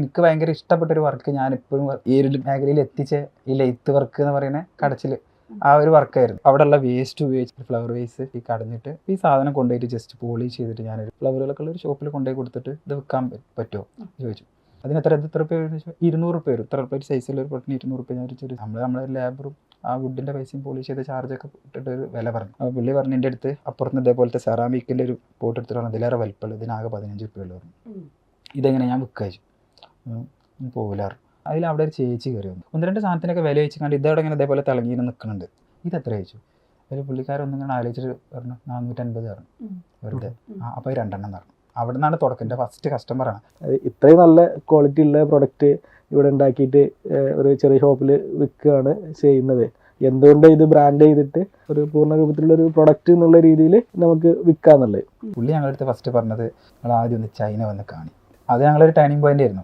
എനിക്ക് ഭയങ്കര ഇഷ്ടപ്പെട്ട ഒരു വർക്ക് ഞാൻ ഇപ്പോഴും ഈ ഒരു മേഖലയിൽ എത്തിച്ച ഈ ലെയ്ത്ത് വർക്ക് എന്ന് പറയുന്ന കടച്ചിൽ ആ ഒരു വർക്കായിരുന്നു. അവിടെയുള്ള വേസ്റ്റ് ഉപയോഗിച്ചിട്ട് ഫ്ലവർ വേസ് ഈ കടഞ്ഞിട്ട് ഈ സാധനം കൊണ്ടുപോയിട്ട് ജസ്റ്റ് പോളിഷ് ചെയ്തിട്ട് ഞാനൊരു ഫ്ലവറുകളൊക്കെ ഉള്ള ഒരു ഷോപ്പിൽ കൊണ്ടുപോയി കൊടുത്തിട്ട് ഇത് വിൽക്കാൻ പറ്റുമോ ചോദിച്ചു. അതിന് എത്ര റുപ്യ ചോദിച്ചു. 200 റുപ്യ വരും. ഇത്ര റുപ്യ ഒരു സൈസിലുള്ള ഒരു പൊട്ടിന് 200 റുപ്യ ഞാൻ ചോദിച്ചു. നമ്മളെ ലേബറും ആ വുഡിൻ്റെ പൈസയും പോളിഷ് ചെയ്ത ചാർജൊക്കെ ഇട്ടിട്ട് ഒരു വില പറഞ്ഞു. അപ്പോൾ പുള്ളി പറഞ്ഞു എൻ്റെ അടുത്ത് അപ്പുറത്ത് ഇതേപോലത്തെ സെറാമിക്കിൻ്റെ ഒരു പോട്ട് എടുത്തിട്ട് പറഞ്ഞു ഇതിലേറെ വലിപ്പമുള്ളൂ, ഇതിനാകെ 15 റുപ്യ ഉള്ളൂ പറഞ്ഞു. ഇതെങ്ങനെ ഞാൻ വിൽക്കാച്ചു പോലാറ്. അതിൽ അവിടെ ഒരു ചേച്ചി കയറി വന്നു. 1-2 സാധനത്തിനൊക്കെ വില വെച്ച് കണ്ട് ഇതവിടെ ഇങ്ങനെ ഇതേപോലെ തിളങ്ങിയിട്ട് നിൽക്കുന്നുണ്ട്. ഇത് എത്ര ചോദിച്ചു. അതിൽ പുള്ളിക്കാരൊന്നും ഇങ്ങനെ ആലോചിച്ചിട്ട് പറഞ്ഞു 450 പറഞ്ഞു വെറുതെ. അപ്പോൾ 2 എണ്ണം പറഞ്ഞു. അവിടെ നിന്നാണ് തുടക്കം. എൻ്റെ ഫസ്റ്റ് കസ്റ്റമറാണ്. ഇത്രയും നല്ല ക്വാളിറ്റി ഉള്ള പ്രൊഡക്റ്റ് ഇവിടെ ഉണ്ടാക്കിയിട്ട് ഒരു ചെറിയ ഷോപ്പിൽ വിൽക്കുകയാണ് ചെയ്യുന്നത്. എന്തുകൊണ്ട് ഇത് ബ്രാൻഡ് ചെയ്തിട്ട് ഒരു പൂർണ്ണ രൂപത്തിലുള്ള ഒരു പ്രൊഡക്റ്റ് എന്നുള്ള രീതിയിൽ നമുക്ക് വിൽക്കാന്നുള്ളത്. പുള്ളി ഞങ്ങളുടെ അടുത്ത് ഫസ്റ്റ് പറഞ്ഞത് നിങ്ങൾ ആദ്യം ഒന്ന് ചൈന വന്ന് കാണി. അത് ഞങ്ങളൊരു ടേണിംഗ് പോയിന്റ് ആയിരുന്നു.